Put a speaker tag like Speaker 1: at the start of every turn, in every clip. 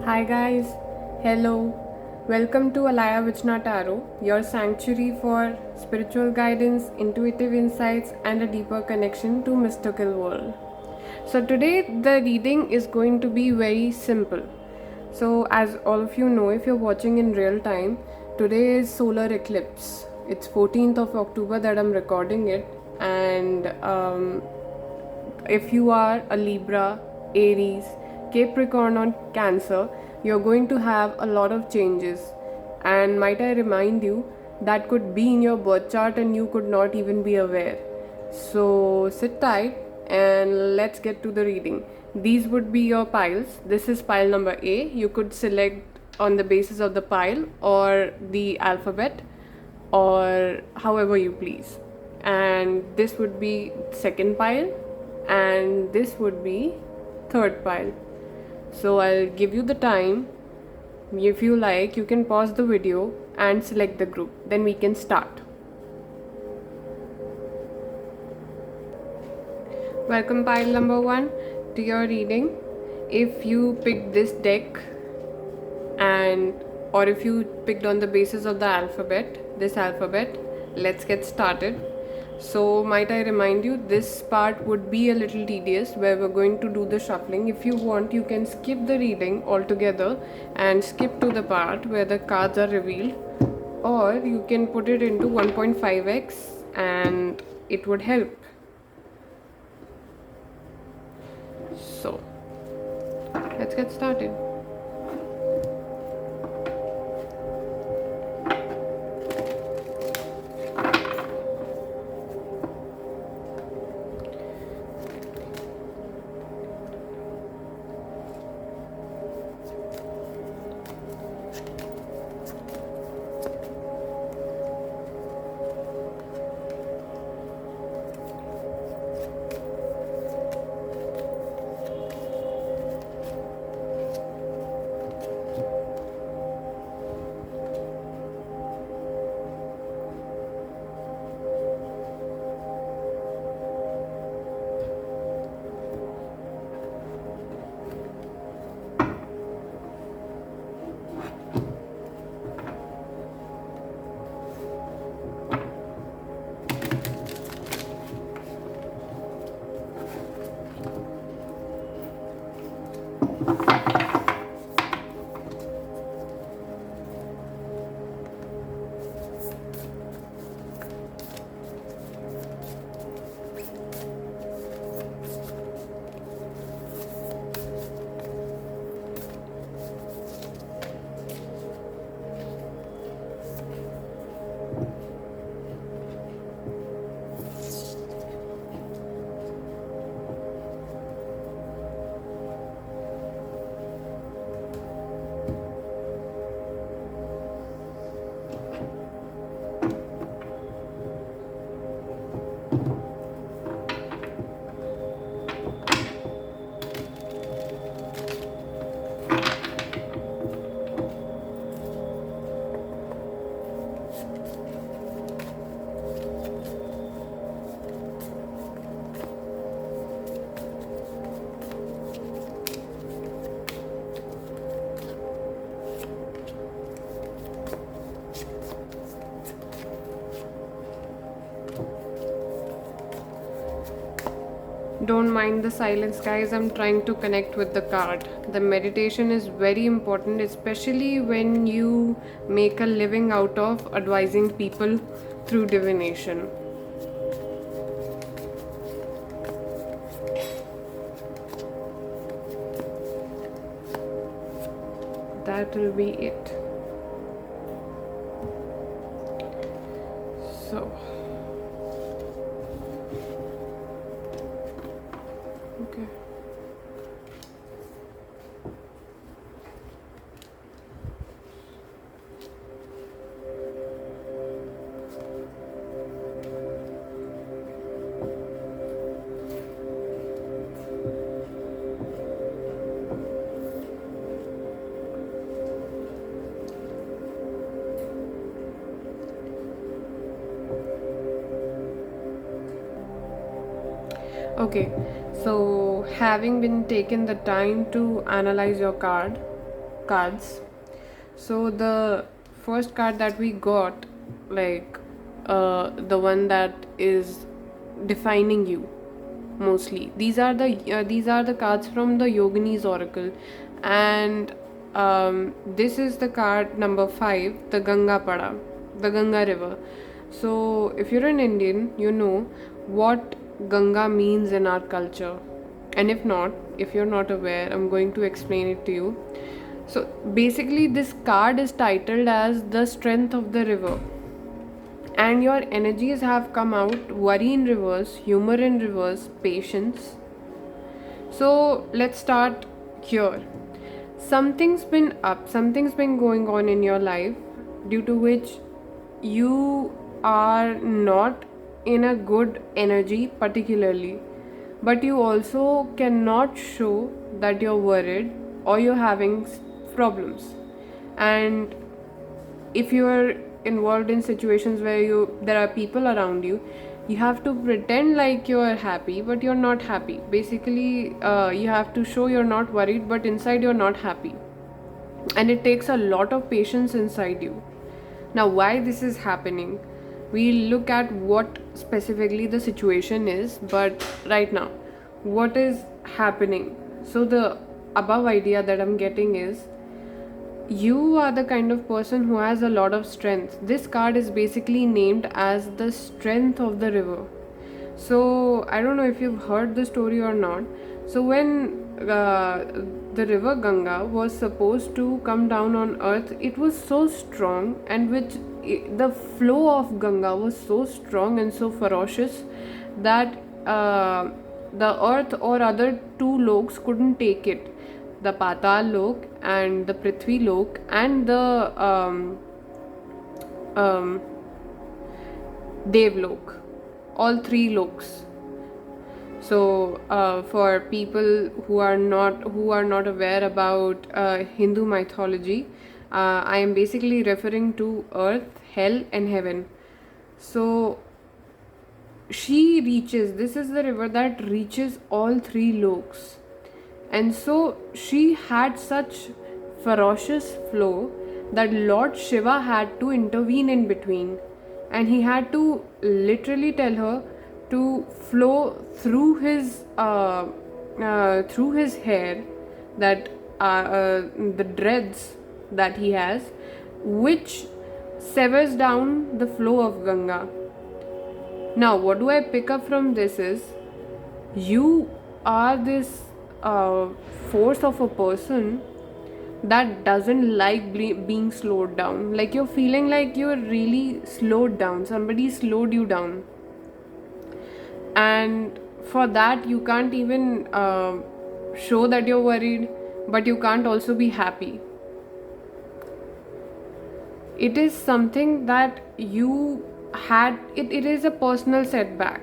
Speaker 1: Hi guys, hello, welcome to Alaya Vichna Tarot, your sanctuary for spiritual guidance, intuitive insights, and a deeper connection to mystical world. So today the reading is going to be very simple. So as all of you know, if you're watching in real time, today is solar eclipse. It's 14th of October that I'm recording it, and if you are a Libra, Aries, Capricorn, or Cancer, you're going to have a lot of changes. And might I remind you, that could be in your birth chart and you could not even be aware. So sit tight and let's get to the reading. These would be your piles. This is pile number A. You could select on the basis of the pile or the alphabet or however you please. And this would be second pile and this would be third pile. So I'll give you the time. If you like, you can pause the video and select the group. Then we can start. Welcome pile number 1 to your reading. If you picked this deck and or if you picked on the basis of the this alphabet, let's get started. So might I remind you, this part would be a little tedious where we're going to do the shuffling. If you want, you can skip the reading altogether and skip to the part where the cards are revealed, or you can put it into 1.5x and it would help. So let's get started. Don't mind the silence, guys. I'm trying to connect with the card. The meditation is very important, especially when you make a living out of advising people through divination. That will be it. So okay. Okay, so having been taken the time to analyze your card, cards. So the first card that we got, like the one that is defining you mostly. These are the cards from the Yogini's oracle, and this is the card number 5, the Ganga Pada, the Ganga river. So if you're an Indian, you know what Ganga means in our culture, and if not, if you're not aware, I'm going to explain it to you. So basically, this card is titled as the strength of the river, and your energies have come out: worry in reverse, humor in reverse, patience. So let's start here. Something's been up, something's been going on in your life due to which you are not in a good energy, particularly, but you also cannot show that you're worried or you're having problems. And if you are involved in situations where there are people around you, you have to pretend like you are happy but you're not happy. Basically, you have to show you're not worried but inside you're not happy, and it takes a lot of patience inside you. Now, why this is happening, we'll look at what specifically the situation is, but right now, what is happening? So the above idea that I'm getting is, you are the kind of person who has a lot of strength. This card is basically named as the strength of the river. So I don't know if you've heard the story or not. So when the river Ganga was supposed to come down on earth, it was so strong, and the flow of Ganga was so strong and so ferocious that the earth or other two loks couldn't take it. The Patal Lok and the Prithvi Lok and the Dev Lok, all three loks. So for people who are not aware about Hindu mythology, I am basically referring to earth, hell and heaven. So this is the river that reaches all three loks. And so she had such ferocious flow that Lord Shiva had to intervene in between, and he had to literally tell her to flow through his hair, that the dreads that he has, which severs down the flow of Ganga. Now, what do I pick up from this is, you are this force of a person that doesn't like being slowed down. Like, you're feeling like you're really slowed down, somebody slowed you down, and for that you can't even show that you're worried, but you can't also be happy. It is something that you had, it is a personal setback,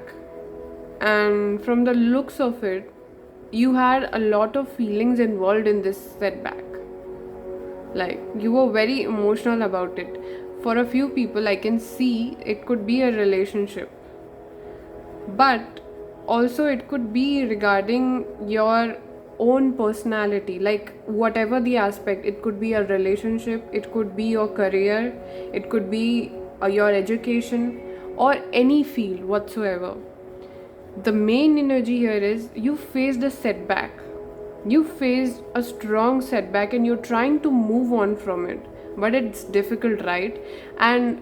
Speaker 1: and from the looks of it, you had a lot of feelings involved in this setback. Like, you were very emotional about it. For a few people, I can see it could be a relationship, but also it could be regarding your own personality. Like, whatever the aspect, it could be a relationship, it could be your career, it could be your education, or any field whatsoever. The main energy here is, you faced a setback, you faced a strong setback, and you're trying to move on from it, but it's difficult, right? And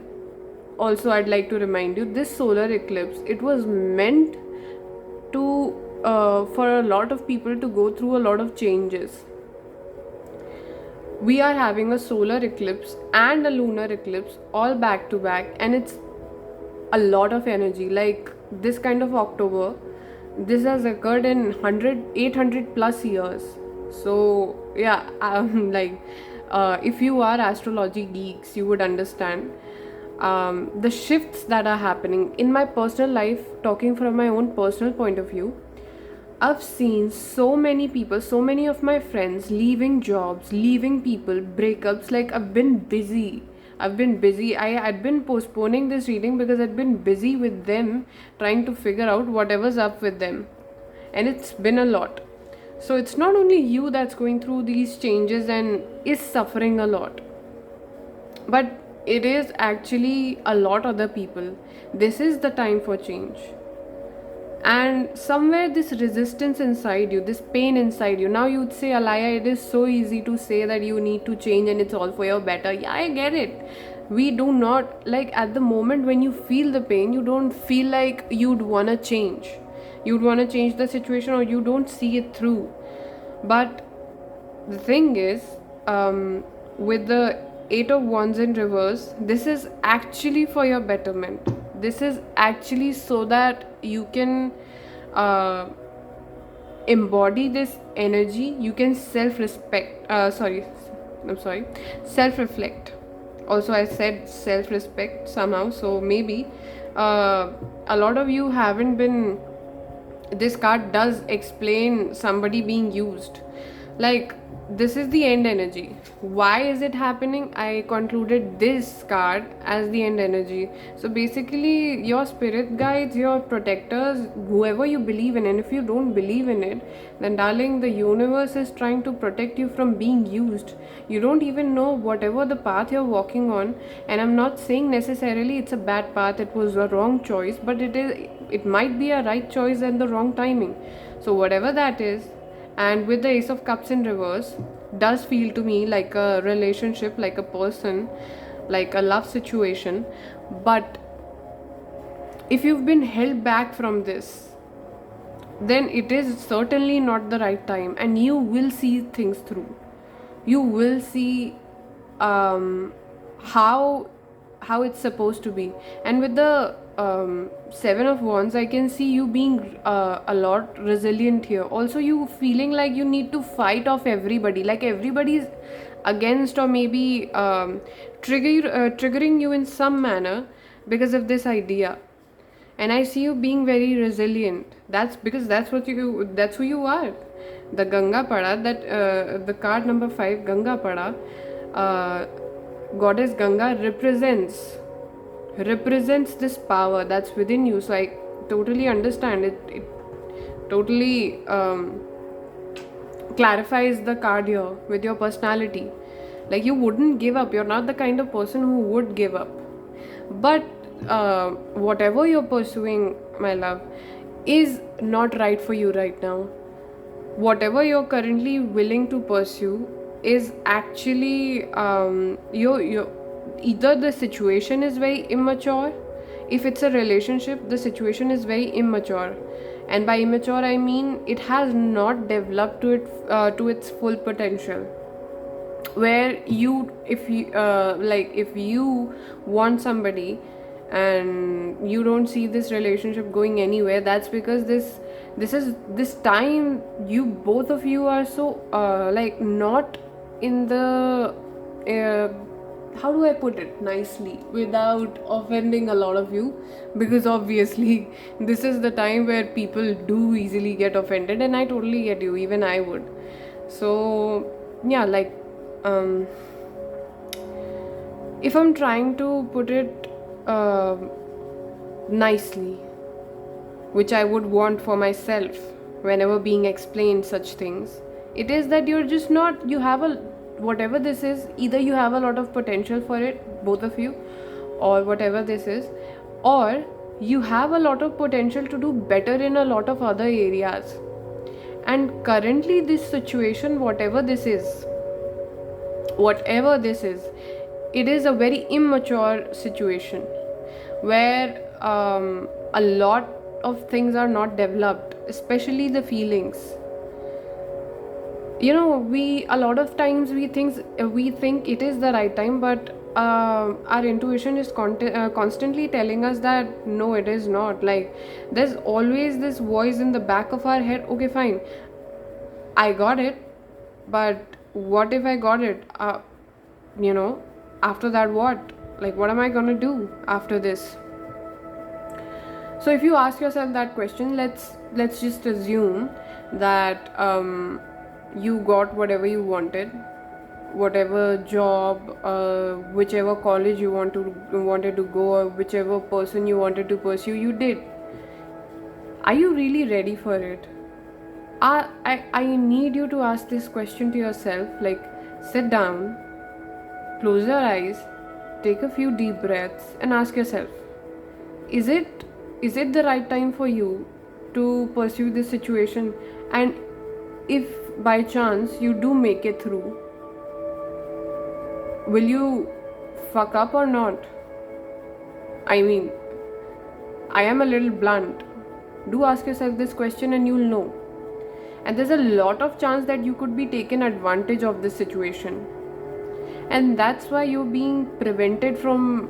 Speaker 1: also, I'd like to remind you, this solar eclipse, it was meant to for a lot of people to go through a lot of changes. We are having a solar eclipse and a lunar eclipse all back to back, and it's a lot of energy. Like, this kind of October, this has occurred in 800 plus years. So yeah, if you are astrology geeks, you would understand the shifts that are happening in my personal life. Talking from my own personal point of view, I've seen so many people, so many of my friends leaving jobs, leaving people, breakups. Like, I've been busy. I had been postponing this reading because I'd been busy with them, trying to figure out whatever's up with them. And it's been a lot. So it's not only you that's going through these changes and is suffering a lot, but it is actually a lot other people. This is the time for change. And somewhere this resistance inside you, this pain inside you, now you'd say, Alaya, it is so easy to say that you need to change and it's all for your better. Yeah, I get it. We do not, like, at the moment when you feel the pain, you don't feel like you'd want to change. You'd want to change the situation, or you don't see it through. But the thing is, with the Eight of Wands in reverse, this is actually for your betterment. This is actually so that you can uh, embody this energy. You can self-respect. I'm sorry, self-reflect. Also, I said self-respect somehow. So maybe a lot of you haven't been. This card does explain somebody being used, like, this is the end energy. Why is it happening? I concluded this card as the end energy. So basically, your spirit guides, your protectors, whoever you believe in, and if you don't believe in it, then darling, the universe is trying to protect you from being used. You don't even know whatever the path you're walking on. And I'm not saying necessarily it's a bad path, it was a wrong choice, but it might be a right choice and the wrong timing. So whatever that is. And with the Ace of Cups in reverse, does feel to me like a relationship, like a person, like a love situation. But if you've been held back from this, then it is certainly not the right time, and you will see things through. You will see how it's supposed to be. And with the Seven of Wands, I can see you being a lot resilient here. Also, you feeling like you need to fight off everybody, like everybody's against, or maybe triggering you in some manner because of this idea. And I see you being very resilient. That's because that's who you are. The Ganga Pada, that the card number 5, Ganga Pada, goddess Ganga represents this power that's within you. So I totally understand it. It totally clarifies the card here with your personality. Like, you wouldn't give up. You're not the kind of person who would give up. But whatever you're pursuing, my love, is not right for you right now. Whatever you're currently willing to pursue is actually you either the situation is very immature. If it's a relationship, the situation is very immature, and by immature I mean it has not developed to its full potential. Where you, if you want somebody and you don't see this relationship going anywhere, that's because this time you, both of you, are so not in the how do I put it nicely without offending a lot of you, because obviously this is the time where people do easily get offended, and I totally get you, even I would. So yeah, like, if I'm trying to put it nicely, which I would want for myself whenever being explained such things, it is that you're just not, you have a, whatever this is, either you have a lot of potential for it, both of you, or whatever this is, or you have a lot of potential to do better in a lot of other areas. And currently this situation, whatever this is, it is a very immature situation where a lot of things are not developed, especially the feelings. You know, a lot of times we think it is the right time, but our intuition is constantly telling us that no, it is not. Like, there's always this voice in the back of our head, okay fine, I got it, but what if I got it, after that, what am I gonna do after this? So if you ask yourself that question, let's just assume that you got whatever you wanted, whatever job, whichever college you wanted to go, or whichever person you wanted to pursue, you did. Are you really ready for it? I need you to ask this question to yourself. Like, sit down, close your eyes, take a few deep breaths, and ask yourself, is it is it the right time for you to pursue this situation? And if by chance you do make it through, will you fuck up or not? I mean, I am a little blunt. Do ask yourself this question and you'll know. And there's a lot of chance that you could be taken advantage of this situation. And that's why you're being prevented from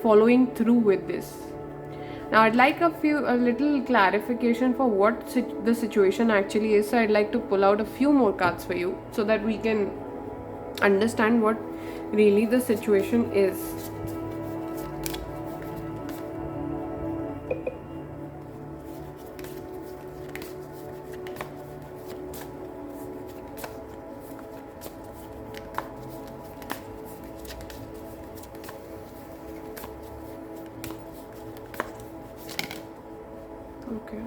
Speaker 1: following through with this. Now, I'd like a little clarification for what the situation actually is. So I'd like to pull out a few more cards for you so that we can understand what really the situation is. Okay.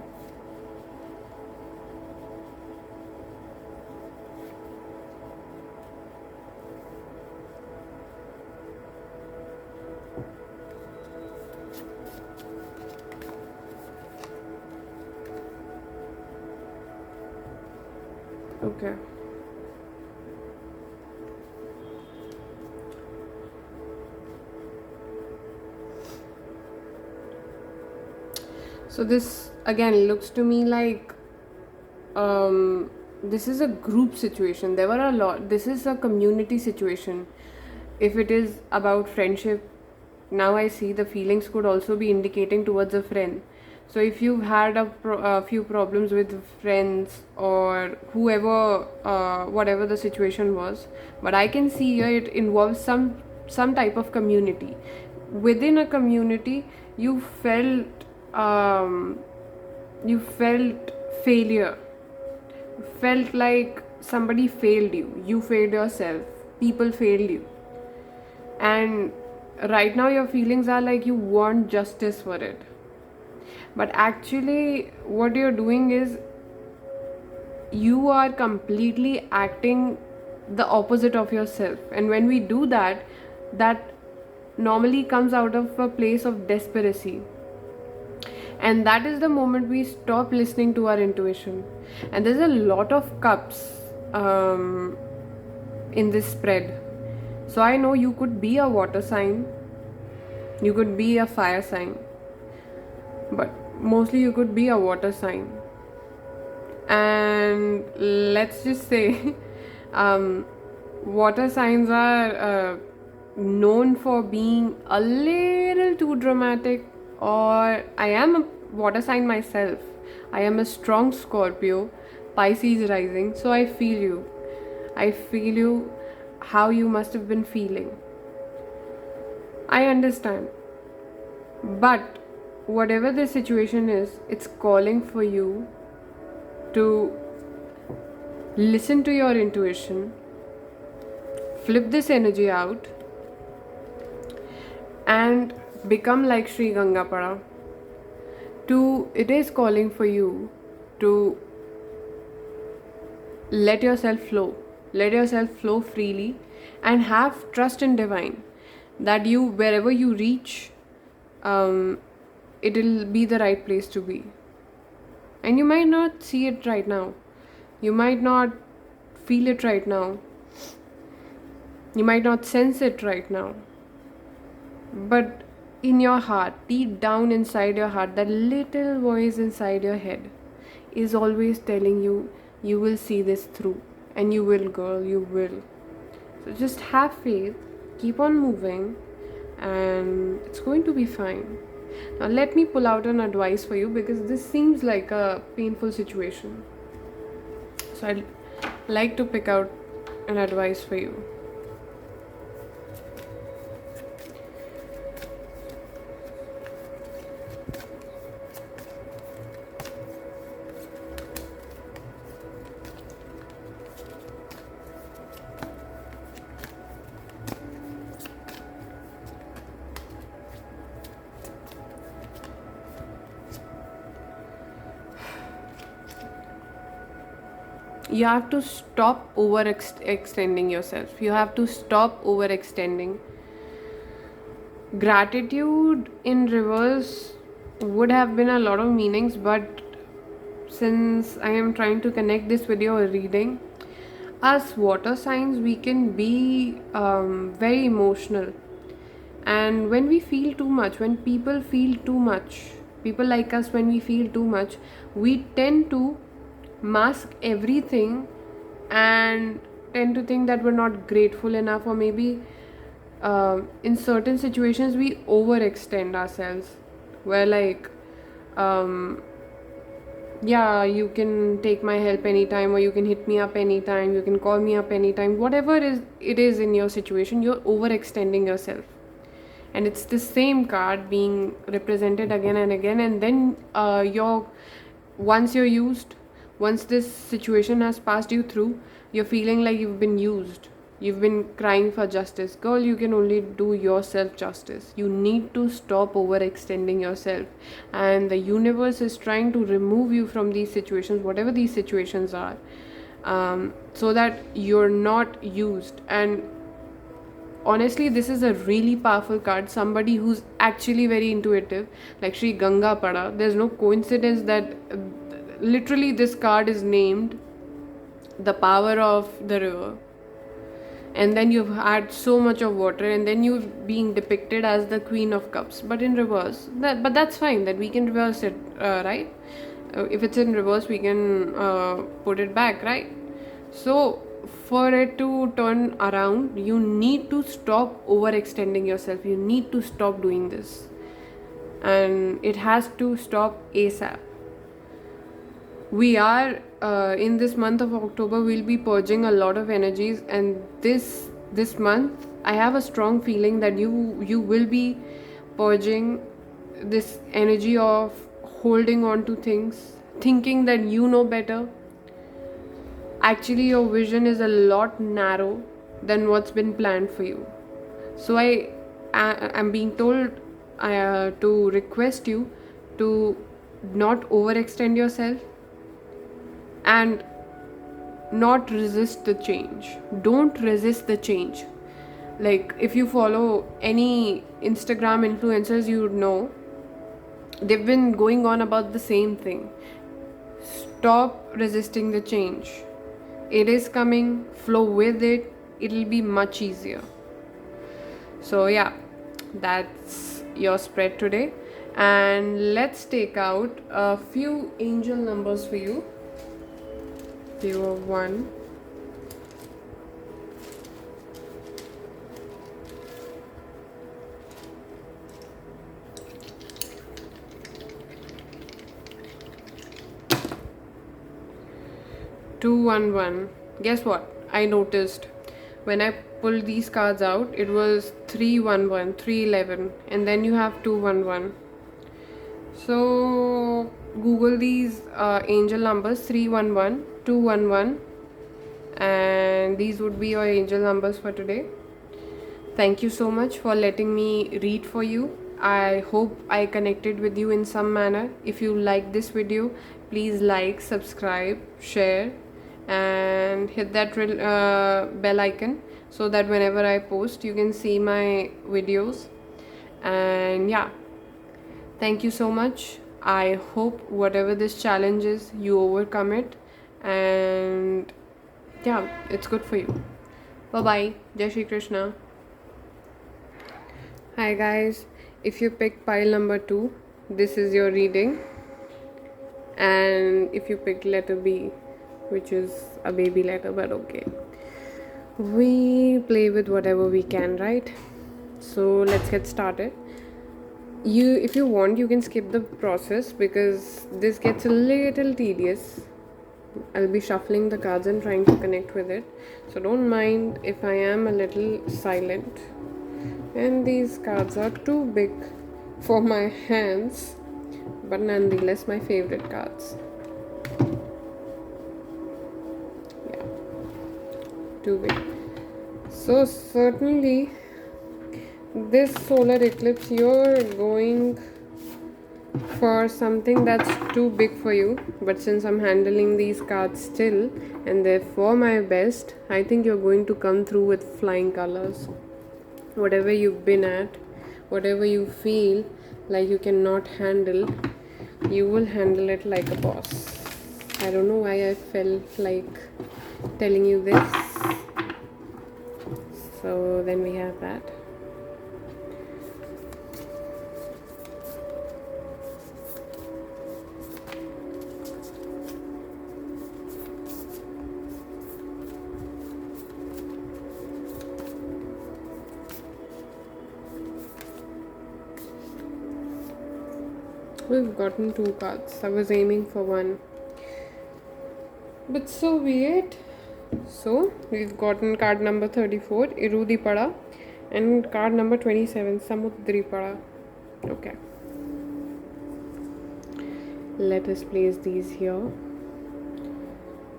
Speaker 1: Okay. So this again looks to me like this is a group situation. There were a lot. This is a community situation. If it is about friendship, now I see the feelings could also be indicating towards a friend. So if you've had a few problems with friends or whoever, whatever the situation was, but I can see here it involves some type of community. Within a community, you felt failure. You felt like somebody failed you. You failed yourself. People failed you. And right now your feelings are like you want justice for it. But actually what you're doing is you are completely acting the opposite of yourself. And when we do that, that normally comes out of a place of desperation. And that is the moment we stop listening to our intuition. And there's a lot of cups in this spread. So I know you could be a water sign, you could be a fire sign, but mostly you could be a water sign. And let's just say water signs are known for being a little too dramatic. Or I am a water sign myself. I am a strong Scorpio, Pisces rising. So I feel you. I feel you, how you must have been feeling. I understand. But whatever the situation is, it's calling for you to listen to your intuition, flip this energy out, and become like Sri Gangapada. It is calling for you to let yourself flow freely, and have trust in divine that you, wherever you reach, it'll be the right place to be. And you might not see it right now, you might not feel it right now, you might not sense it right now, but in your heart, deep down inside your heart, that little voice inside your head is always telling you, you will see this through, and you will, girl, you will. So just have faith, keep on moving, and it's going to be fine. Now let me pull out an advice for you, because this seems like a painful situation. So I'd like to pick out an advice for you. you have to stop extending yourself. You have to stop overextending. Gratitude in reverse would have been a lot of meanings, but since I am trying to connect this with your reading, as water signs, we can be very emotional. And when we feel too much, when people feel too much, people like us, when we feel too much, we tend to mask everything and tend to think that we're not grateful enough, or maybe in certain situations we overextend ourselves. Where, like, um, yeah, you can take my help anytime, or you can hit me up anytime, you can call me up anytime, whatever it is in your situation, you're overextending yourself. And it's the same card being represented again and again, and then once you're used, once this situation has passed you through, you're feeling like you've been used, you've been crying for justice. Girl, you can only do yourself justice. You need to stop overextending yourself, and the universe is trying to remove you from these situations, whatever these situations are, so that you're not used. And honestly, this is a really powerful card. Somebody who's actually very intuitive, like Sri Ganga Pada. There's no coincidence that literally this card is named the power of the river. And then you've had so much of water, and then you're being depicted as the Queen of Cups, but in reverse. But that's fine, that we can reverse it, right? If it's in reverse, we can put it back, right? So for it to turn around, you need to stop overextending yourself. You need to stop doing this, and it has to stop ASAP. We are in this month of October, we'll be purging a lot of energies, and this month I have a strong feeling that you will be purging this energy of holding on to things, thinking that you know better. Actually, your vision is a lot narrow than what's been planned for you. So I'm being told to request you to not overextend yourself and not resist the change. Don't resist the change. Like, if you follow any Instagram influencers, you would know they've been going on about the same thing. Stop resisting the change. It is coming, flow with it, it'll be much easier. So yeah, that's your spread today, and let's take out a few angel numbers for you. You have 1, 211. Guess what? I noticed when I pulled these cards out, it was 311, 311, and then you have 211. So Google these angel numbers, 311, 211, and these would be your angel numbers for today. Thank you so much for letting me read for you. I hope I connected with you in some manner. If you like this video, please like, subscribe, share, and hit that bell icon so that whenever I post, you can see my videos. And yeah, thank you so much. I hope whatever this challenge is, you overcome it, and yeah, it's good for you. Bye bye. Jai Shri Krishna. Hi guys, if you picked pile number 2, this is your reading, and if you picked letter B, which is a baby letter, but okay, we play with whatever we can, right? So let's get started. If you want, you can skip the process because this gets a little tedious. I'll be shuffling the cards and trying to connect with it, so don't mind if I am a little silent. And these cards are too big for my hands, but nonetheless my favorite cards. Yeah, too big. So certainly this solar eclipse, you're going for something that's too big for you, but since I'm handling these cards still and they're for my best, I think you're going to come through with flying colors. Whatever you've been at, whatever you feel like you cannot handle, you will handle it like a boss. I don't know why I felt like telling you this. So then we have that. We've gotten 2 cards. I was aiming for 1. But so be it. So we've gotten card number 34, Irudi Pada, and card number 27, Samudri Pada. Okay. Let us place these here.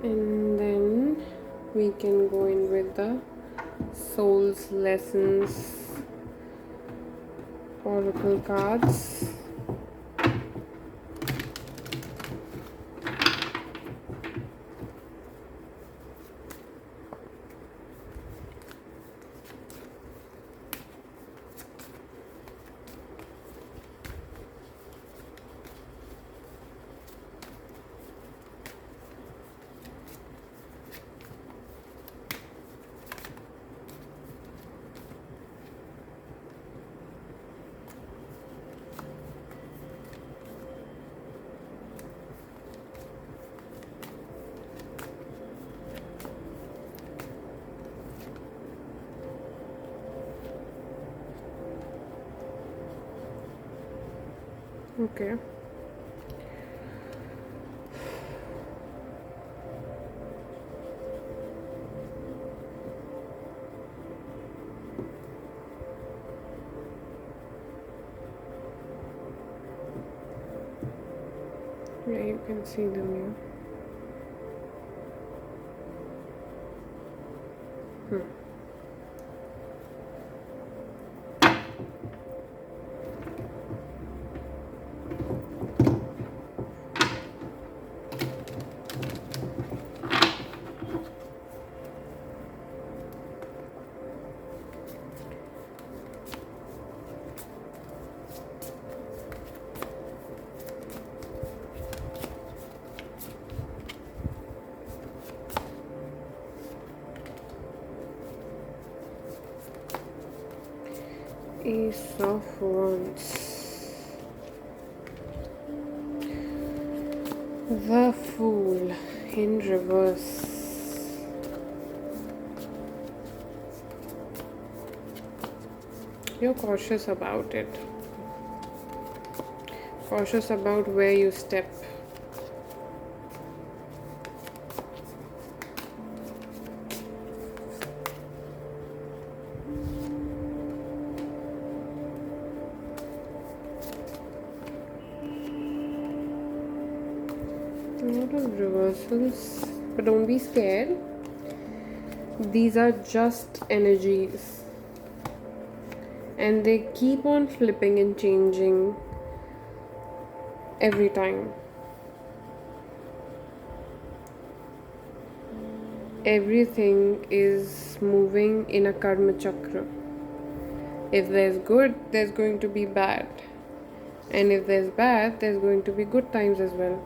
Speaker 1: And then we can go in with the Soul's Lessons Oracle cards. Okay. Yeah, you can see them here. Ace of Wands. The Fool in reverse. You're cautious about it. Cautious about where you step. A lot of reversals, but don't be scared. These are just energies, and they keep on flipping and changing every time. Everything is moving in a karma chakra. If there's good, there's going to be bad, and if there's bad, there's going to be good times as well.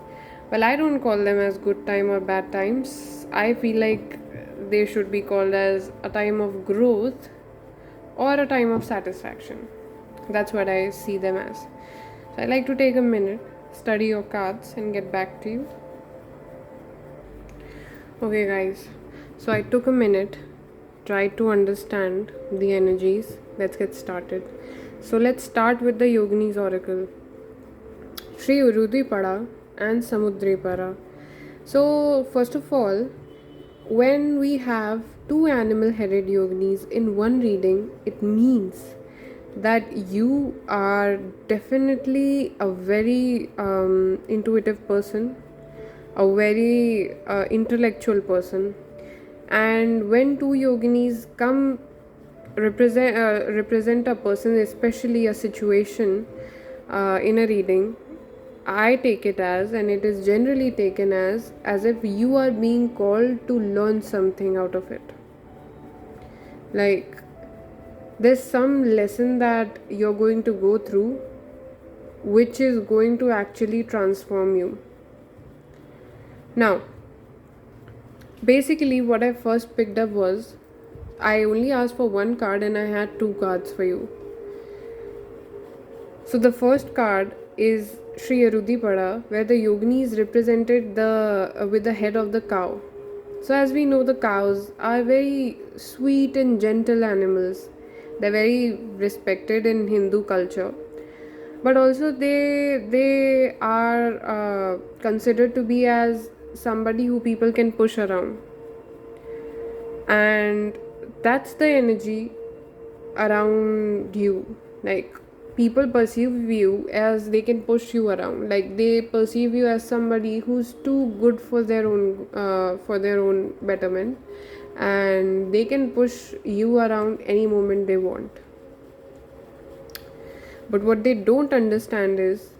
Speaker 1: Well, I don't call them as good time or bad times. I feel like they should be called as a time of growth or a time of satisfaction. That's what I see them as. So I like to take a minute, study your cards, and get back to you. Okay, guys. So I took a minute, tried to understand the energies. Let's get started. So let's start with the Yogini's Oracle. Shri Urudi Pada and Samudri Pada. So first of all, when we have 2 animal-headed yoginis in one reading, it means that you are definitely a very intuitive person, a very intellectual person. And when 2 yoginis come represent a person, especially a situation in a reading, I take it as, and it is generally taken as if you are being called to learn something out of it. Like, there's some lesson that you're going to go through which is going to actually transform you. Now, basically, what I first picked up was I only asked for one card and I had two cards for you. So, the first card is Sri Arudipada, where the yogini is represented with the head of the cow. So, as we know, the cows are very sweet and gentle animals. They're very respected in Hindu culture, but also they are considered to be as somebody who people can push around, and that's the energy around you. Like, people perceive you as they can push you around, like they perceive you as somebody who's too good for their own betterment, and they can push you around any moment they want. But what they don't understand is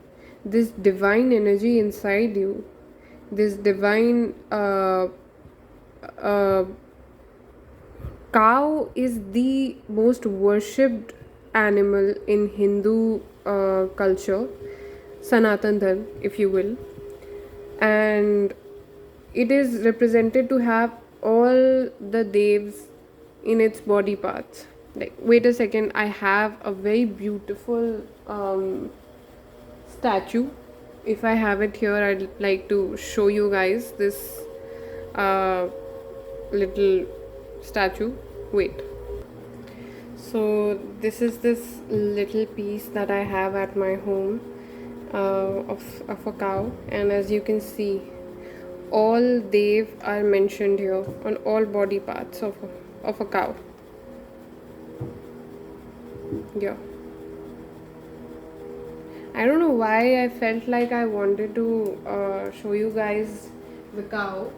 Speaker 1: this divine energy inside you, this divine uh, cow is the most worshipped animal in Hindu culture, Sanatan Dharma, if you will, and it is represented to have all the devs in its body parts. Like, wait a second, I have a very beautiful statue. If I have it here, I'd like to show you guys this little statue. Wait. So this is this little piece that I have at my home of a cow, and as you can see, all Dev are mentioned here on all body parts of a cow. Yeah. I don't know why I felt like I wanted to show you guys the cow,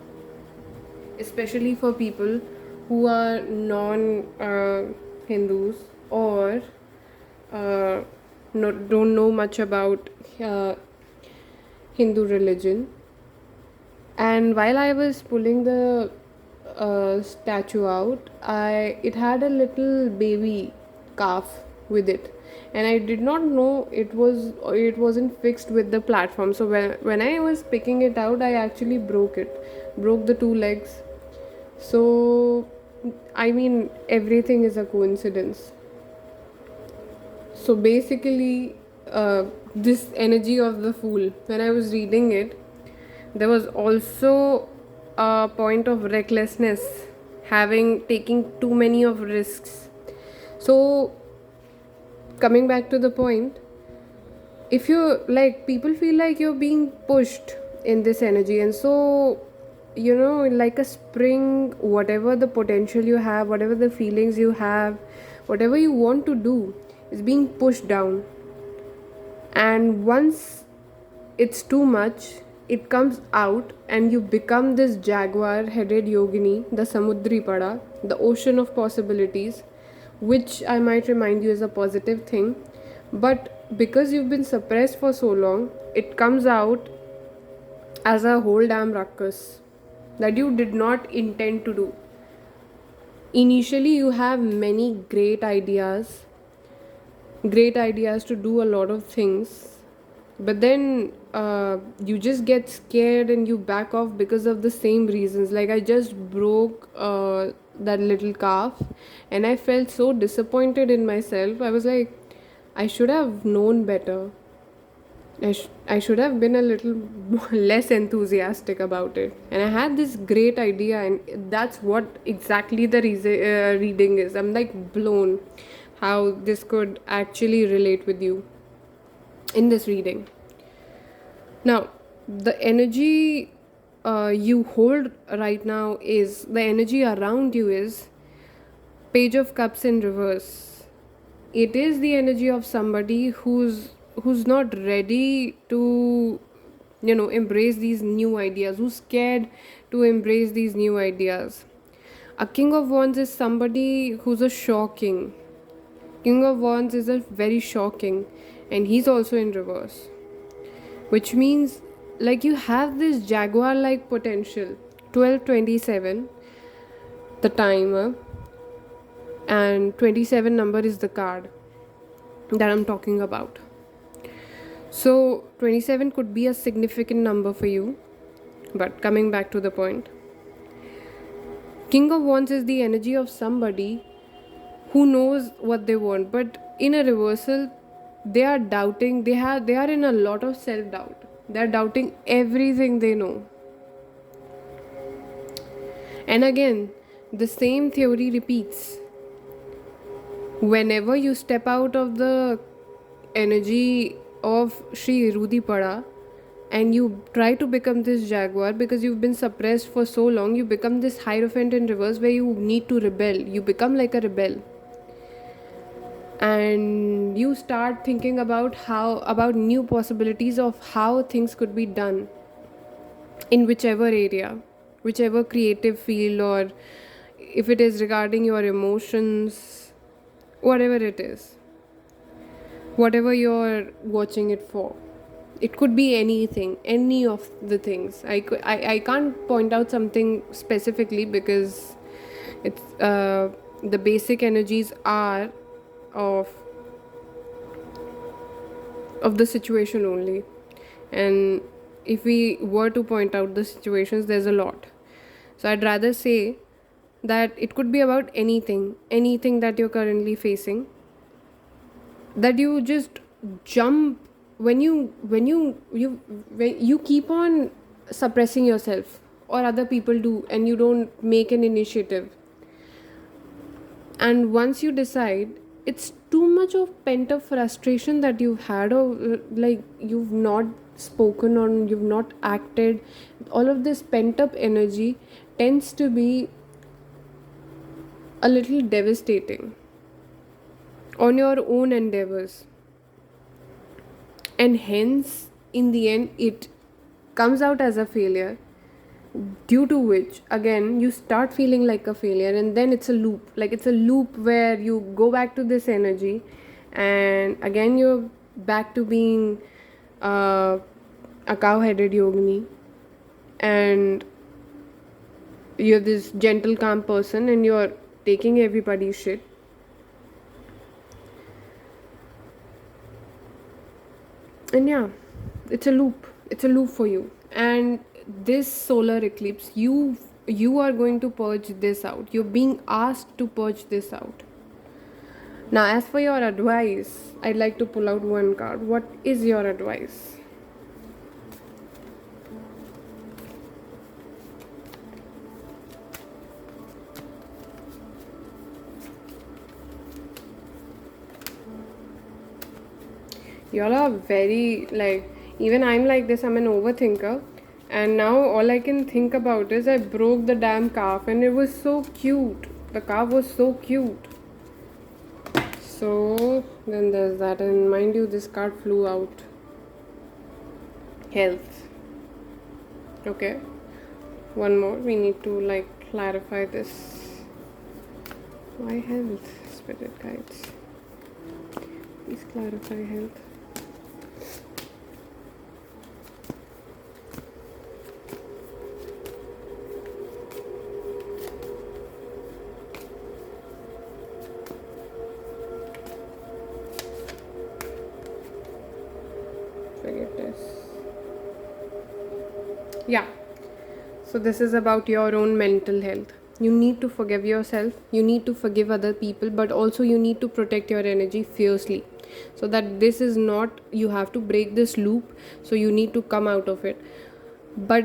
Speaker 1: especially for people who are non Hindus or don't know much about Hindu religion. And while I was pulling the statue out, it had a little baby calf with it, and I did not know it wasn't fixed with the platform. So when I was picking it out, I actually broke the two legs. So I mean, everything is a coincidence. So basically, this energy of the fool, when I was reading it, there was also a point of recklessness, taking too many of risks. So coming back to the point, if you like, people feel like you're being pushed in this energy, and so, you know, like a spring, whatever the potential you have, whatever the feelings you have, whatever you want to do is being pushed down, and once it's too much, it comes out and you become this jaguar headed yogini, the Samudripada, the ocean of possibilities, which I might remind you is a positive thing. But because you've been suppressed for so long, it comes out as a whole damn ruckus that you did not intend to do. Initially, you have many great ideas to do a lot of things, but then you just get scared and you back off because of the same reasons. Like, I just broke that little calf, and I felt so disappointed in myself. I was like, I should have known better. I should have been a little less enthusiastic about it. And I had this great idea, and that's what exactly the reading is. I'm like blown how this could actually relate with you in this reading. Now, the energy you hold right now is the energy around you is Page of Cups in reverse. It is the energy of somebody who's not ready to, you know, embrace these new ideas, who's scared to embrace these new ideas. A King of Wands is somebody who's a shocking. King of Wands is a very shocking, and he's also in reverse. which means like you have this jaguar like potential. 1227, the timer, and 27 number is the card that I'm talking about. So 27 could be a significant number for you, but coming back to the point, King of Wands is the energy of somebody who knows what they want, but in a reversal, they are doubting. They are in a lot of self doubt. They are doubting everything they know. And again, the same theory repeats. Whenever you step out of the energy of Shri Rudipada and you try to become this jaguar because you've been suppressed for so long, you become this hierophant in reverse where you need to rebel. You become like a rebel. And you start thinking about new possibilities of how things could be done in whichever area, whichever creative field, or if it is regarding your emotions, whatever it is, whatever you're watching it for. It could be anything, any of the things. I can't point out something specifically because it's the basic energies are of the situation only. And if we were to point out the situations, there's a lot. So I'd rather say that it could be about anything that you're currently facing, that you just jump when you keep on suppressing yourself, or other people do, and you don't make an initiative. And once you decide, it's too much of pent up frustration that you've had, or like you've not spoken or you've not acted. All of this pent up energy tends to be a little devastating on your own endeavors, and hence in the end it comes out as a failure, due to which again you start feeling like a failure, and then it's a loop where you go back to this energy, and again you're back to being a cow-headed yogini, and you're this gentle calm person and you're taking everybody's shit. And yeah, it's a loop for you. And this solar eclipse, you are going to purge this out. You're being asked to purge this out. Now, as for your advice, I'd like to pull out one card. What is your advice? Y'all are very, like, even I'm like this. I'm an overthinker, and now all I can think about is I broke the damn calf, and it was so cute. The calf was so cute. So then there's that, and mind you, this card flew out. Health. Okay, one more. We need to like clarify this. Why health? Spirit guides, please clarify health. Yeah, so this is about your own mental health. You need to forgive yourself, you need to forgive other people, but also you need to protect your energy fiercely, so that this is not, you have to break this loop, so you need to come out of it. But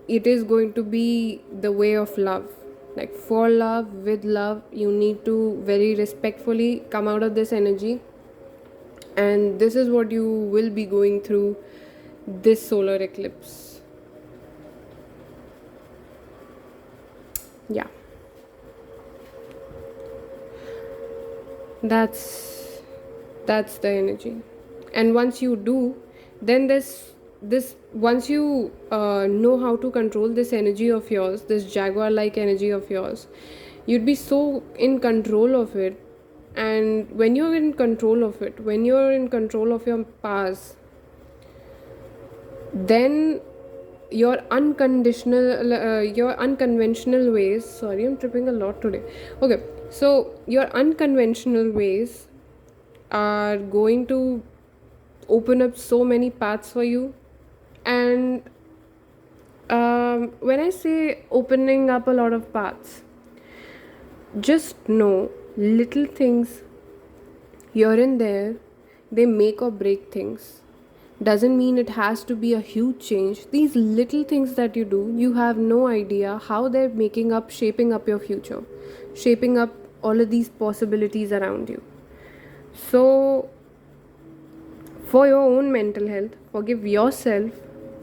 Speaker 1: it is going to be the way of love, like for love, with love. You need to very respectfully come out of this energy, and this is what you will be going through this solar eclipse. Yeah, that's the energy. And once you do, then this once you know how to control this energy of yours, this jaguar like energy of yours, you'd be so in control of it. And when you're in control of it, when you're in control of your powers, then your unconventional ways, sorry, I'm tripping a lot today. Okay, so your unconventional ways are going to open up so many paths for you. And when I say opening up a lot of paths, just know little things here and there, they make or break things. Doesn't mean it has to be a huge change. These little things that you do, you have no idea how they're shaping up your future, shaping up all of these possibilities around you. So, for your own mental health, forgive yourself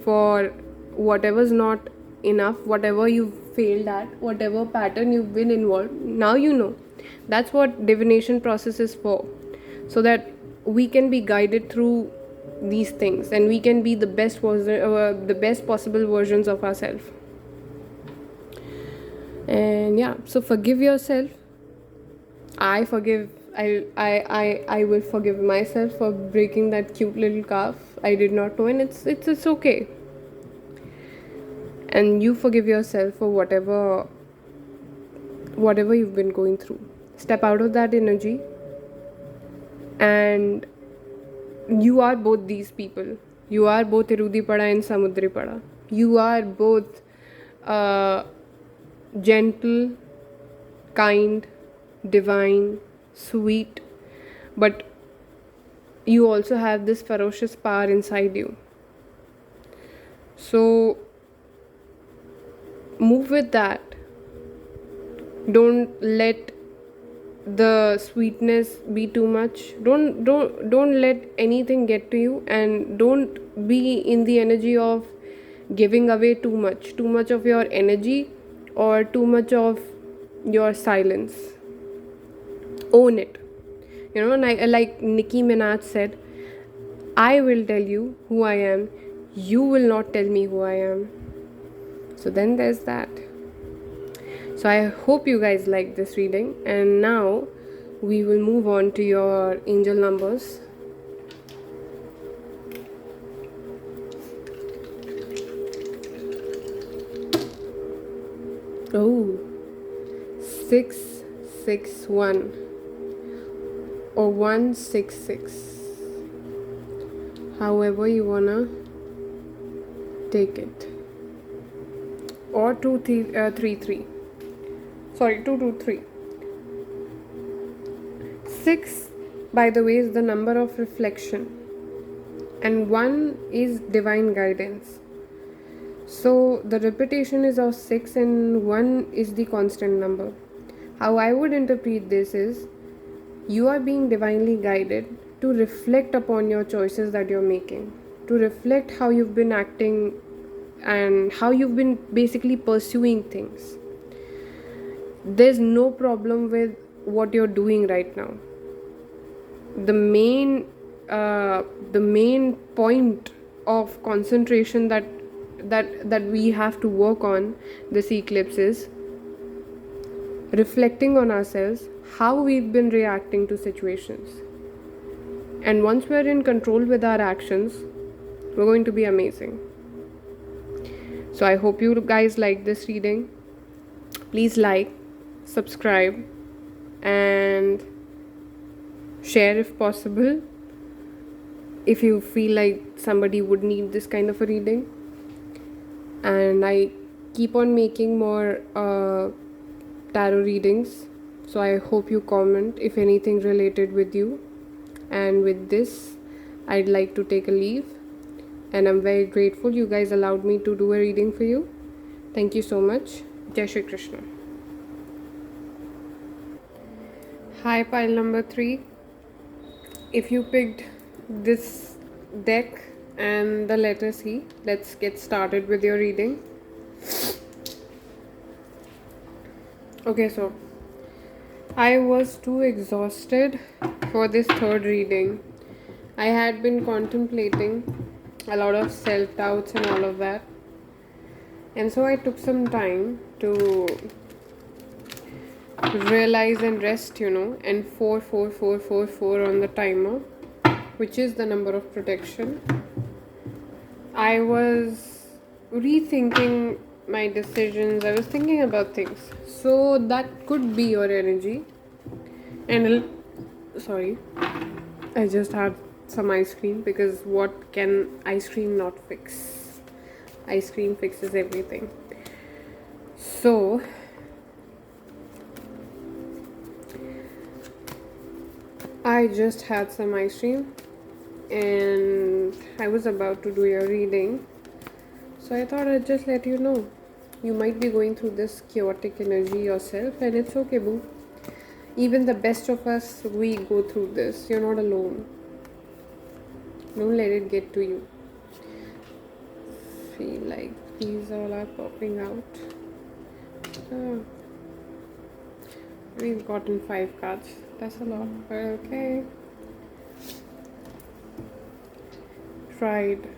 Speaker 1: for whatever's not enough, whatever you've failed at, whatever pattern you've been involved. Now you know. That's what divination process is for, so that we can be guided through these things and we can be the the best possible versions of ourselves. And yeah, so forgive yourself. I forgive. I will forgive myself for breaking that cute little calf. I did not know, and it's okay. And you forgive yourself for whatever you've been going through. Step out of that energy, and you are both these people. You are both Irudi Pada and Samudri Pada. You are both gentle, kind, divine, sweet, but you also have this ferocious power inside you. So move with that. Don't let the sweetness be too much. Don't let anything get to you, and don't be in the energy of giving away too much of your energy or too much of your silence. Own it. Like Nicki Minaj said, I will tell you who I am, you will not tell me who I am. So then there's that. So I hope you guys like this reading, and now we will move on to your angel numbers. Oh, 661 or 166, however you wanna take it, or 233. Sorry, 223. 6, by the way, is the number of reflection, and 1 is divine guidance. So the repetition is of 6 and 1 is the constant number. How I would interpret this is, you are being divinely guided to reflect upon your choices that you're making, to reflect how you've been acting and how you've been basically pursuing things. There's no problem with what you're doing right now. The main point of concentration that we have to work on this eclipse is reflecting on ourselves, how we've been reacting to situations. And once we're in control with our actions, we're going to be amazing. So I hope you guys like this reading. Please like, subscribe, and share if possible, if you feel like somebody would need this kind of a reading. And I keep on making more tarot readings, so I hope you comment if anything related with you. And with this, I'd like to take a leave, and I'm very grateful you guys allowed me to do a reading for you. Thank you so much. Jai Shri Krishna. Hi, pile number 3. If you picked this deck and the letter C, let's get started with your reading. Okay, so I was too exhausted for this third reading. I had been contemplating a lot of self-doubts and all of that, and so I took some time to realize and rest, and 44444 on the timer, which is the number of protection. I was rethinking my decisions. I was thinking about things. So that could be your energy. And sorry, I just had some ice cream because what can ice cream not fix? Ice cream fixes everything. So I just had some ice cream and I was about to do your reading. So I thought I'd just let you know. You might be going through this chaotic energy yourself, and it's okay, boo. Even the best of us, we go through this. You're not alone. Don't let it get to you. Feel like these all are popping out. Oh, we've gotten 5 cards. That's a lot, but okay. Pride,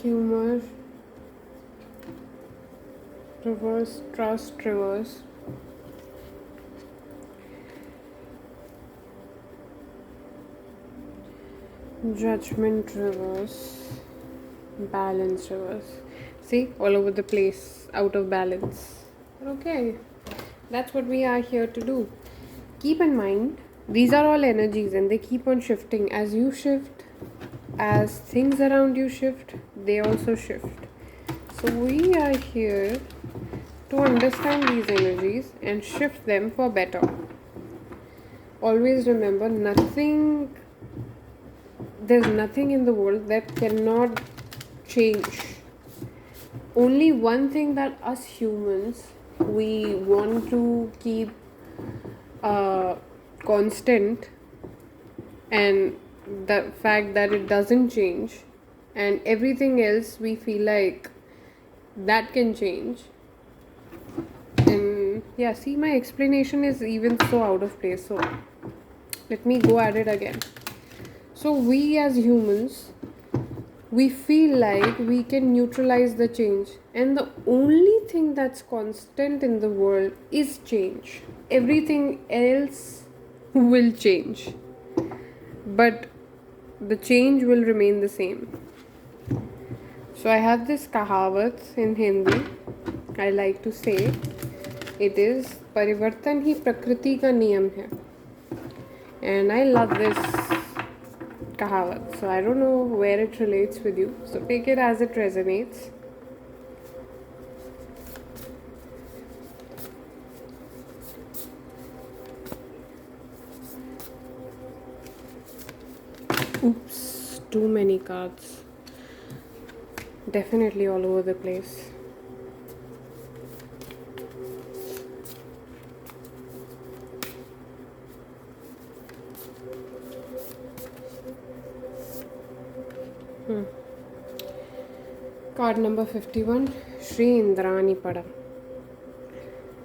Speaker 1: humor, reverse, trust, reverse. Judgment, reverse. Balance, reverse. See, all over the place, out of balance. Okay, that's what we are here to do. Keep in mind, these are all energies and they keep on shifting. As you shift, as things around you shift, they also shift. So we are here to understand these energies and shift them for better. Always remember, there's nothing in the world that cannot change. Only one thing that us humans, we want to keep constant, and the fact that it doesn't change, and everything else we feel like that can change. And yeah, see, my explanation is even so out of place, so let me go at it again. So we as humans, we feel like we can neutralize the change, and the only thing that's constant in the world is change. Everything else will change, but the change will remain the same. So I have this kahawat in Hindi. I like to say it is परिवर्तन ही प्रकृति का नियम है, and I love this kahawat. So I don't know where it relates with you. So take it as it resonates. Oops, too many cards. Definitely all over the place. Card number 51, Shri Indrani Pada.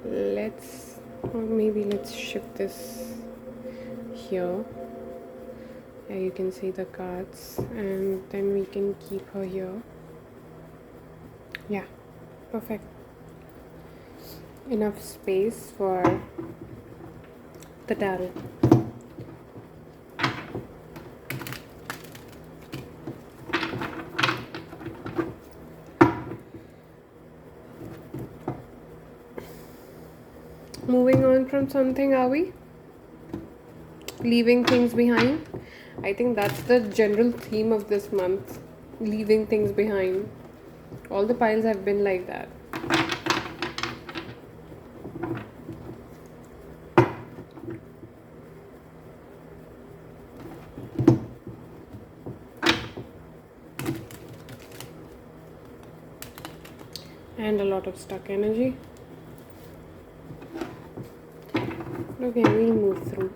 Speaker 1: Let's shift this here. Yeah, you can see the cards, and then we can keep her here. Yeah, perfect. Enough space for the tarot. Moving on from something, are we? Leaving things behind. I think that's the general theme of this month. Leaving things behind. All the piles have been like that. And a lot of stuck energy. Okay, we'll move through.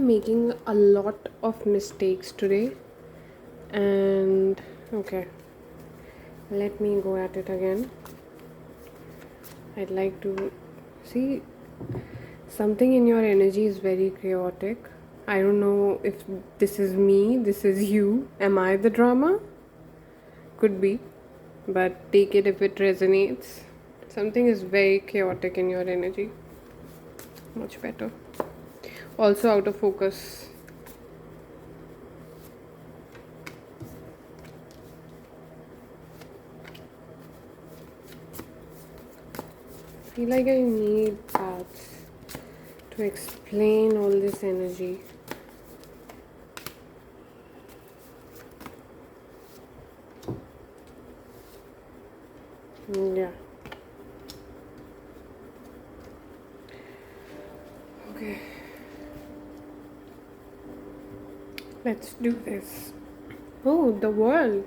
Speaker 1: am making a lot of mistakes today. And okay, let me go at it again. I'd like to see something in your energy is very chaotic. I don't know if this is me, this is you. Am I the drama? Could be, but take it if it resonates. Something is very chaotic in your energy. Much better. Also out of focus. I feel like I need paths to explain all this energy. Yeah. Okay. Let's do this. Oh, the world.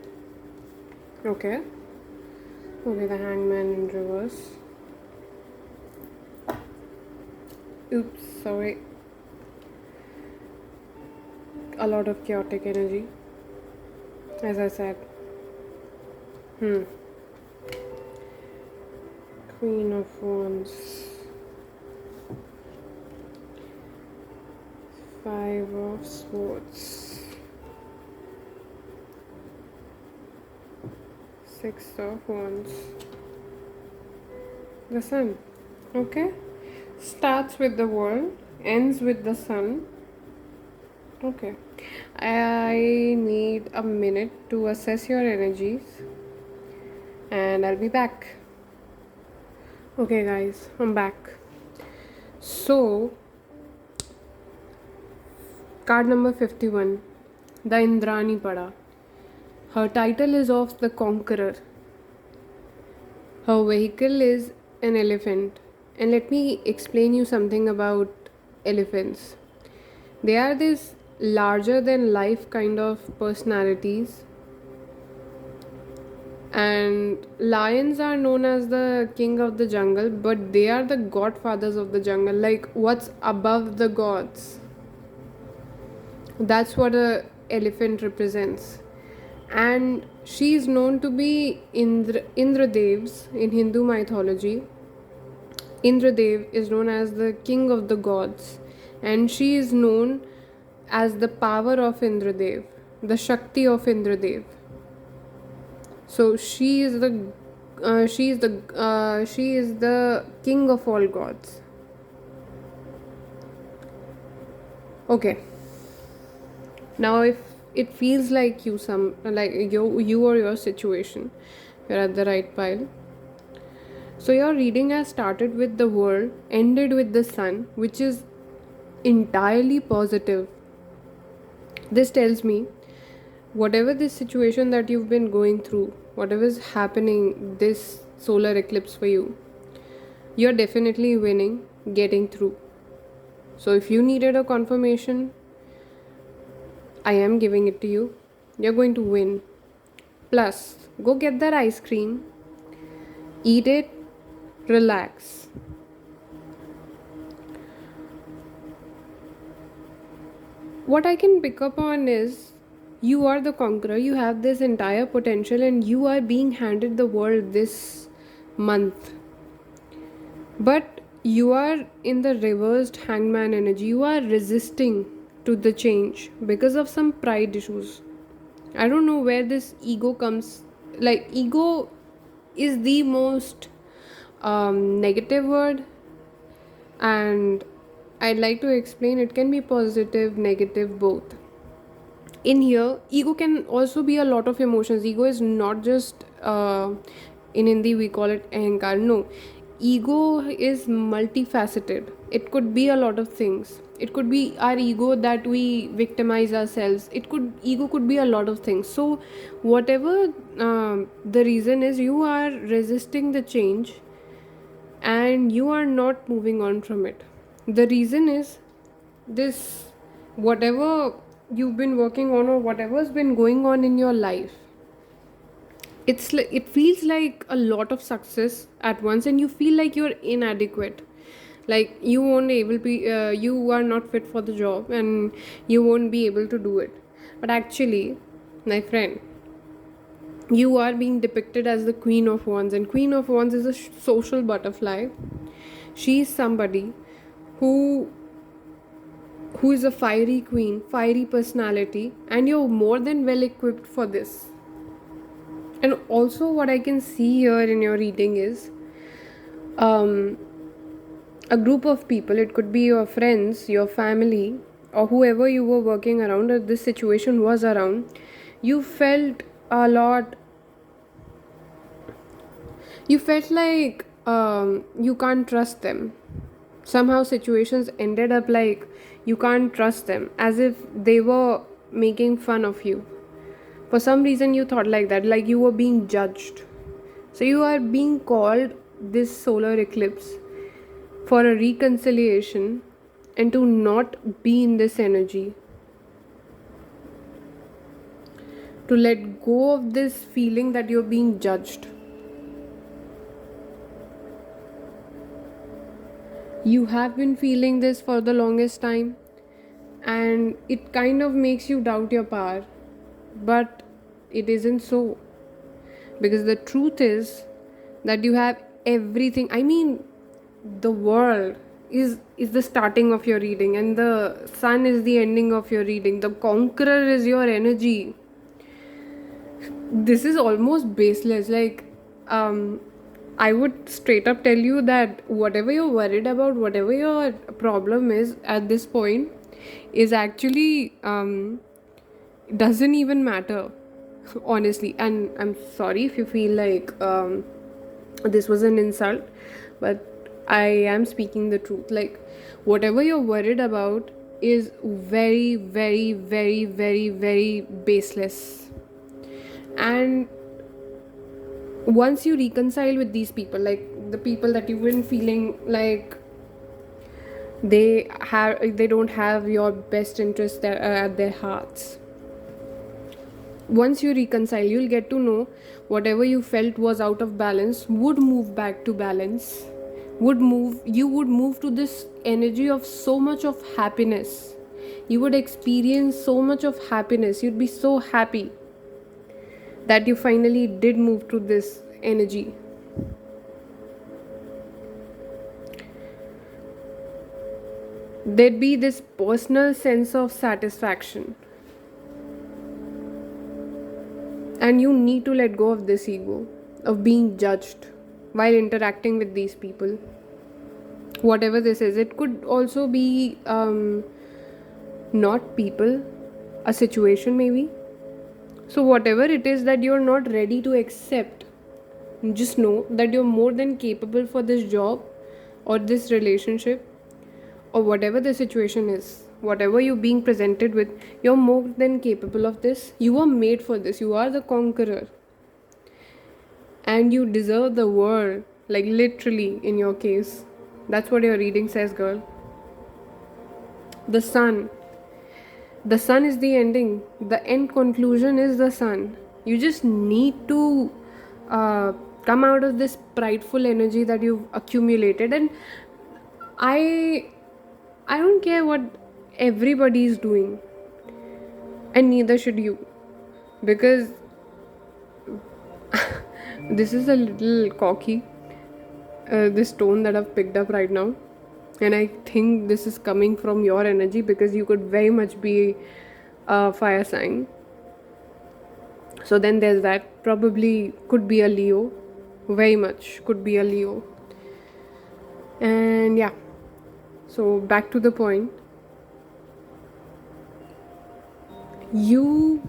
Speaker 1: Okay. Okay, the hangman in reverse. Oops, sorry. A lot of chaotic energy. As I said. Queen of Wands. 5 of Swords. 6 of Wands. The Sun. Okay. Starts with the world, ends with the sun. Okay. I need a minute to assess your energies and I'll be back. Okay, guys, I'm back. So, card number 51, the Indrani Pada. Her title is of the Conqueror. Her vehicle is an elephant. And let me explain you something about elephants. They are these larger than life kind of personalities. And lions are known as the king of the jungle, but they are the godfathers of the jungle. Like, what's above the gods? That's what a elephant represents. And she is known to be Indra in Hindu mythology. Indradev is known as the king of the gods, and she is known as the power of Indradev, the Shakti of Indradev. So she is the king of all gods. Okay. Now, if it feels like you or your situation, you're at the right pile. So your reading has started with the world, ended with the sun, which is entirely positive. This tells me whatever this situation that you've been going through, whatever is happening this solar eclipse for you, you're definitely winning, getting through. So if you needed a confirmation, I am giving it to you. You're going to win. Plus, go get that ice cream, eat it, relax. What I can pick up on is you are the conqueror, you have this entire potential, and you are being handed the world this month. But you are in the reversed hangman energy. You are resisting to the change because of some pride issues. I don't know where this ego comes. Like, ego is the most negative word, and I'd like to explain it can be positive, negative, both. In here, ego can also be a lot of emotions. Ego is not just in Hindi we call it ahankar. No, ego is multifaceted. It could be a lot of things. It could be our ego that we victimize ourselves. Ego could be a lot of things. So whatever the reason is, you are resisting the change and you are not moving on from it. The reason is this: whatever you've been working on or whatever's been going on in your life, it feels like a lot of success at once and you feel like you're inadequate. Like you won't able be you are not fit for the job and you won't be able to do it. But actually, my friend, you are being depicted as the queen of wands, and queen of wands is a social butterfly. She is somebody who who is a fiery queen, fiery personality, and you're more than well equipped for this. And also, what I can see here in your reading is um, a group of people, it could be your friends, your family, or whoever you were working around, or this situation was around. You felt a lot, you felt like you can't trust them. Somehow, situations ended up like you can't trust them, as if they were making fun of you. For some reason, you thought like that, like you were being judged. So, you are being called this solar eclipse for a reconciliation and to not be in this energy, to let go of this feeling that you're being judged. You have been feeling this for the longest time, and it kind of makes you doubt your power, but it isn't so, because the truth is that you have everything. I mean, the world is the starting of your reading, and the sun is the ending of your reading. The conqueror is your energy. This is almost baseless. Like, I would straight up tell you that whatever you're worried about, whatever your problem is at this point, is actually doesn't even matter, honestly. And I'm sorry if you feel like this was an insult, but I am speaking the truth. Like, whatever you're worried about is very, very, very, very, very baseless. And once you reconcile with these people, like the people that you've been feeling like they don't have your best interest at their hearts, once you reconcile, you'll get to know whatever you felt was out of balance would move back to balance, would move, you would move to this energy of so much of happiness. You would experience so much of happiness, you'd be so happy that you finally did move to this energy. There'd be this personal sense of satisfaction, and you need to let go of this ego of being judged while interacting with these people. Whatever this is, it could also be not people, a situation maybe. So, whatever it is that you're not ready to accept, just know that you're more than capable for this job or this relationship or whatever the situation is. Whatever you're being presented with, you're more than capable of this. You are made for this. You are the conqueror. And you deserve the world, like literally in your case. That's what your reading says, girl. The sun. The sun is the ending. The end conclusion is the sun. You just need to come out of this prideful energy that you've accumulated. And I I don't care what everybody is doing, and neither should you, because this is a little cocky, this tone that I've picked up right now, and I think this is coming from your energy because you could very much be a fire sign. So then there's that. Probably could be a Leo, very much could be a Leo, and yeah. So back to the point. You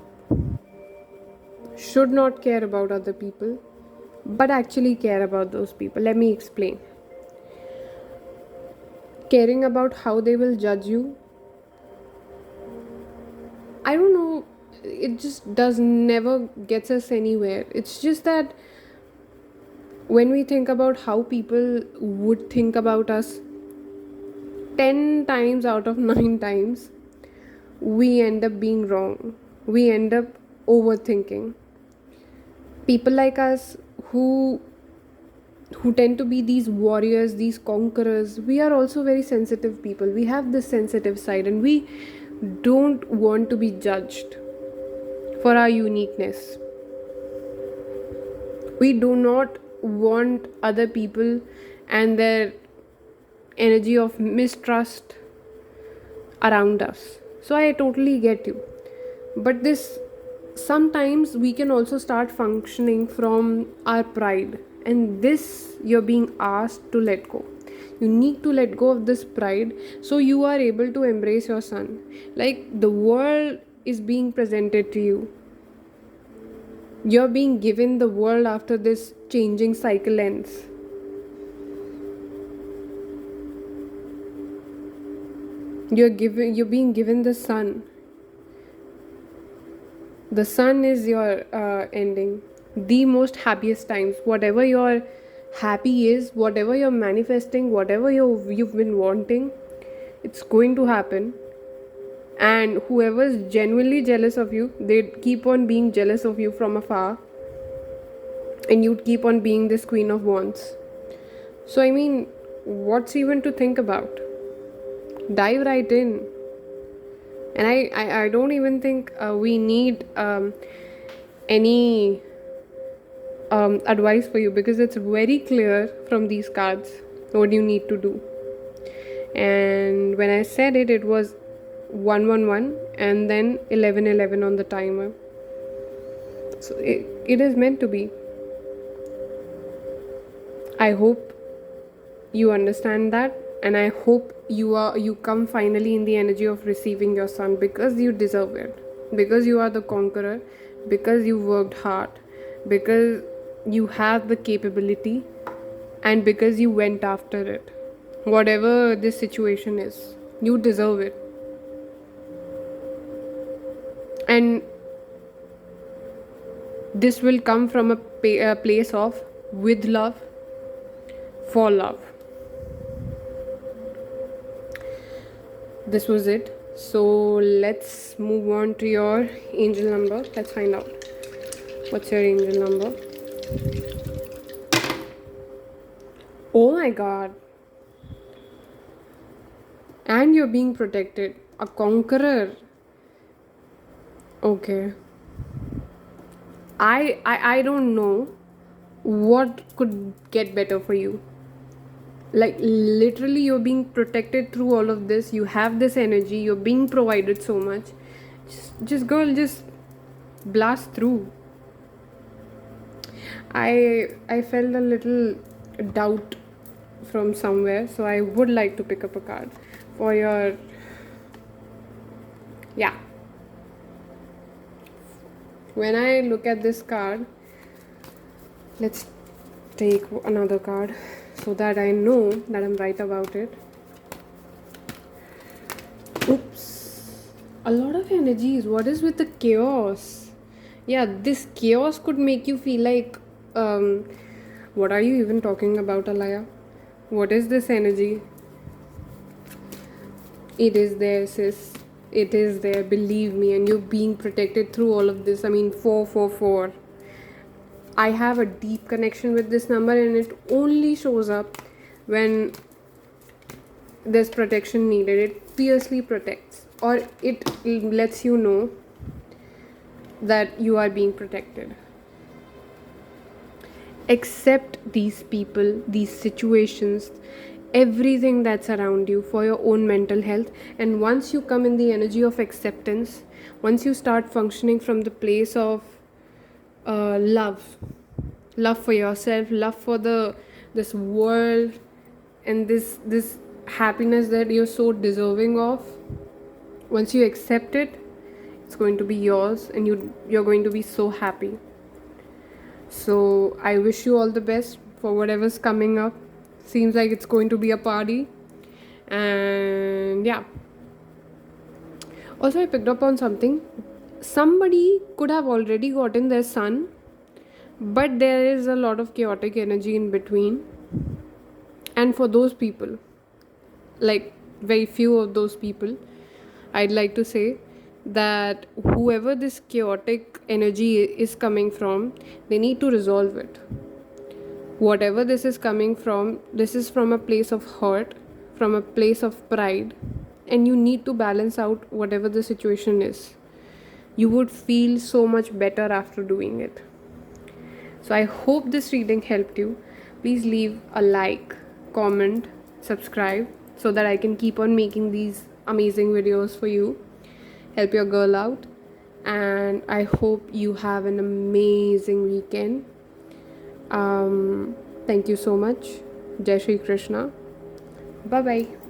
Speaker 1: should not care about other people, but actually care about those people. Let me explain. Caring about how they will judge you, I don't know, it just does never gets us anywhere. It's just that when we think about how people would think about us, 10 times out of 9 times, we end up being wrong. We end up overthinking. People like us who who tend to be these warriors, these conquerors, we are also very sensitive people. We have this sensitive side, and we don't want to be judged for our uniqueness. We do not want other people and their energy of mistrust around us. So I totally get you. But this, sometimes we can also start functioning from our pride, and this you're being asked to let go. You need to let go of this pride so you are able to embrace your son. Like, the world is being presented to you, you're being given the world after this changing cycle ends. You're being given the sun. The sun is your ending, the most happiest times. Whatever your happy is, whatever you're manifesting, whatever you've been wanting, it's going to happen. And whoever's genuinely jealous of you, they keep on being jealous of you from afar, and you'd keep on being this queen of wands. So I mean, what's even to think about? Dive right in. And I don't even think we need any advice for you, because it's very clear from these cards what you need to do. And when I said it, it was 111 and then 1111 on the timer. So it is meant to be. I hope you understand that, and I hope you come finally in the energy of receiving your son, because you deserve it, because you are the conqueror, because you worked hard, because you have the capability, and because you went after it. Whatever this situation is, you deserve it. And this will come from a place of with love, for love. This was it. So let's move on to your angel number. Let's find out what's your angel number. Oh my god. And you're being protected. A conqueror. Okay. I don't know what could get better for you. Like, literally, you're being protected through all of this. You have this energy, you're being provided so much. Just girl, just blast through. I felt a little doubt from somewhere, so I would like to pick up a card for your, yeah. When I look at this card, let's take another card so that I know that I'm right about it. Oops. A lot of energies. What is with the chaos? Yeah, this chaos could make you feel like, what are you even talking about, Alaya? What is this energy? It is there, sis. It is there, believe me, and you're being protected through all of this. I mean, 444. I have a deep connection with this number, and it only shows up when there's protection needed. It fiercely protects, or it lets you know that you are being protected. Accept these people, these situations, everything that's around you for your own mental health. And once you come in the energy of acceptance, once you start functioning from the place of love for yourself, love for this world, and this happiness that you're so deserving of, once you accept it, it's going to be yours, and you're going to be so happy. So I wish you all the best for whatever's coming up. Seems like it's going to be a party. And yeah, also I picked up on something. Somebody could have already gotten their son, but there is a lot of chaotic energy in between. And for those people, like very few of those people, I'd like to say that whoever this chaotic energy is coming from, they need to resolve it. Whatever this is coming from, this is from a place of hurt, from a place of pride, and you need to balance out whatever the situation is. You would feel so much better after doing it. So I hope this reading helped you. Please leave a like, comment, subscribe so that I can keep on making these amazing videos for you. Help your girl out. And I hope you have an amazing weekend. Thank you so much. Jai Shri Krishna. Bye bye.